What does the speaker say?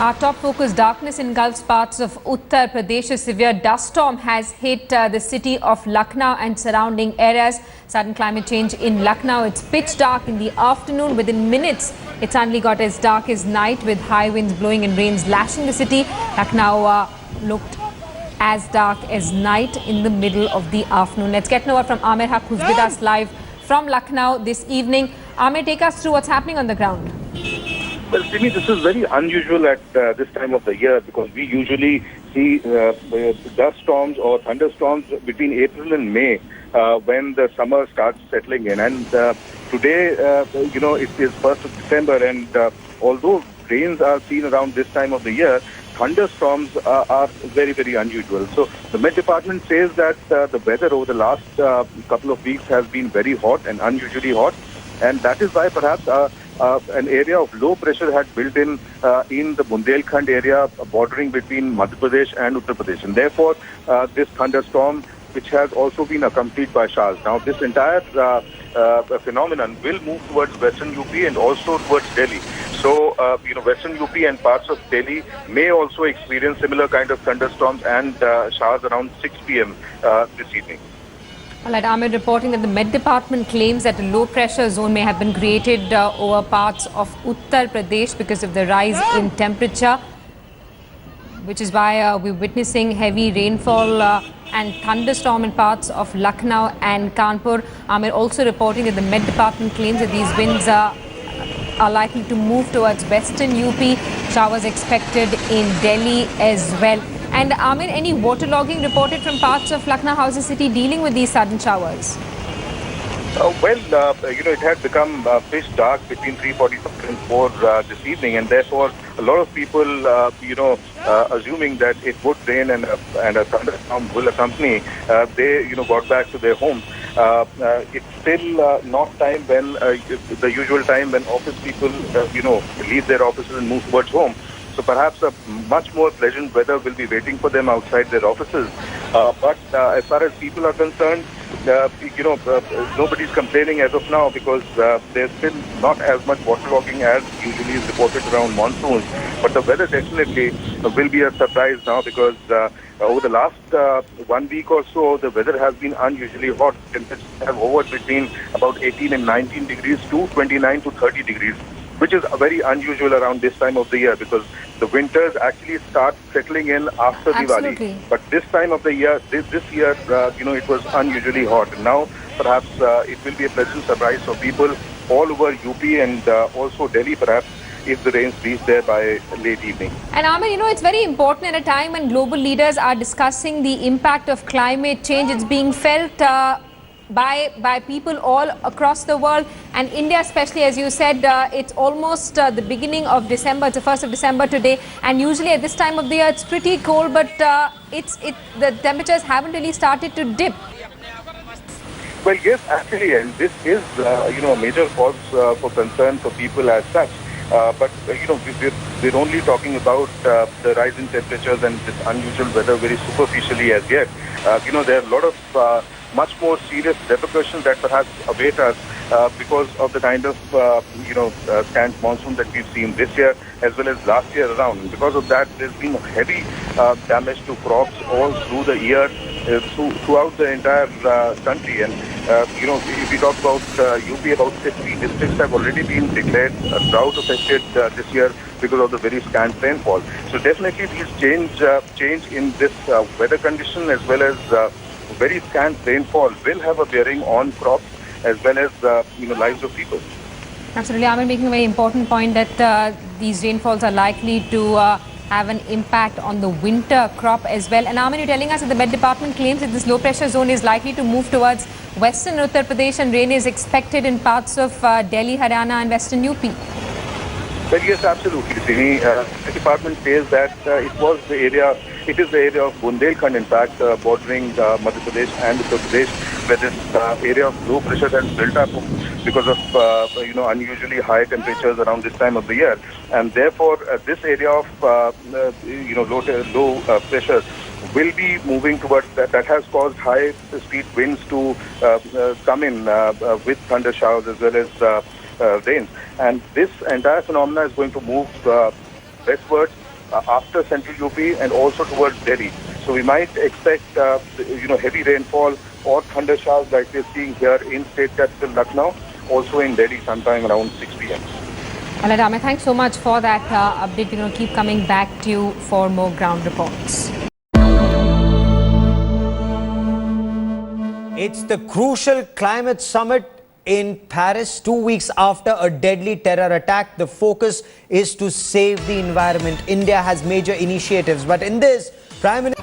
Our top focus: darkness engulfs parts of Uttar Pradesh. A severe dust storm has hit the city of Lucknow and surrounding areas. Sudden climate change in Lucknow. It's pitch dark in the afternoon. Within minutes, it suddenly got as dark as night with high winds blowing and rains lashing the city. Lucknow looked as dark as night in the middle of the afternoon. Let's get over from Amir Haq, who's with us live from Lucknow this evening. Amir, take us through what's happening on the ground. Well, Simi, this is very unusual at this time of the year because we usually see dust storms or thunderstorms between April and May when the summer starts settling in. And today, it is 1st of December, and although rains are seen around this time of the year, thunderstorms are very, very unusual. So the Met Department says that the weather over the last couple of weeks has been very hot and unusually hot, and that is why perhaps an area of low pressure had built in the Bundelkhand area bordering between Madhya Pradesh and Uttar Pradesh. And therefore, this thunderstorm, which has also been accompanied by showers. Now, this entire phenomenon will move towards western UP and also towards Delhi. So, western UP and parts of Delhi may also experience similar kind of thunderstorms and showers around 6 p.m. This evening. All right, Ahmed reporting that the Met Department claims that a low-pressure zone may have been created over parts of Uttar Pradesh because of the rise in temperature, which is why we're witnessing heavy rainfall and thunderstorm in parts of Lucknow and Kanpur. Ahmed also reporting that the Met Department claims that these winds are likely to move towards western UP. Showers expected in Delhi as well. And Amir, any waterlogging reported from parts of Lucknow? How is the city dealing with these sudden showers? It had become pitch dark between 3:45 and 4 this evening, and therefore a lot of people, assuming that it would rain and a thunderstorm will accompany, they, got back to their homes. It's still not time when the usual time when office people, leave their offices and move towards home. So perhaps a much more pleasant weather will be waiting for them outside their offices. But as far as people are concerned, nobody's complaining as of now because there's still not as much waterlogging as usually is reported around monsoons. But the weather definitely will be a surprise now because over the last 1 week or so, the weather has been unusually hot. Temperatures have hovered between about 18 and 19 degrees to 29 to 30 degrees. Which is very unusual around this time of the year because the winters actually start settling in after Diwali. But this time of the year, this year, it was unusually hot. And now, perhaps it will be a pleasant surprise for people all over UP and also Delhi, perhaps, if the rains reach there by late evening. And Amir, it's very important at a time when global leaders are discussing the impact of climate change. It's being felt by people all across the world, and India especially, as you said. It's almost the beginning of December. It's the 1st of December today, and usually at this time of the year it's pretty cold, but the temperatures haven't really started to dip. Well, yes, actually, and this is a major cause for concern for people as such. But we're only talking about the rise in temperatures and this unusual weather very superficially as yet. There are a lot of much more serious repercussions that perhaps await us because of the kind of scant monsoon that we've seen this year as well as last year around. And because of that, there's been heavy damage to crops all through the year, throughout the entire country. And if we talk about UP, about 50 districts have already been declared drought affected this year because of the very scant rainfall. So definitely these change in this weather condition as well as very scant rainfall will have a bearing on crops as well as lives of people. Absolutely, Amir making a very important point that these rainfalls are likely to have an impact on the winter crop as well. And Amir, you're telling us that the Met Department claims that this low pressure zone is likely to move towards western Uttar Pradesh and rain is expected in parts of Delhi, Haryana and western UP. Well, yes, absolutely. The department says that it is the area of Bundelkhand, in fact, bordering Madhya Pradesh and Uttar Pradesh, where this area of low pressure has built up because of unusually high temperatures around this time of the year, and therefore this area of low pressure will be moving towards that. That has caused high speed winds to come in with thunder showers as well as rains, and this entire phenomena is going to move westwards after central UP and also towards Delhi. So we might expect heavy rainfall or thunder showers like we're seeing here in state capital Lucknow, also in Delhi sometime around 6 p.m. All right, Amit, thanks so much for that update. We're going to keep coming back to you for more ground reports. It's the crucial climate summit in Paris 2 weeks after a deadly terror attack. The focus is to save the environment. India has major initiatives, but in this, Prime Minister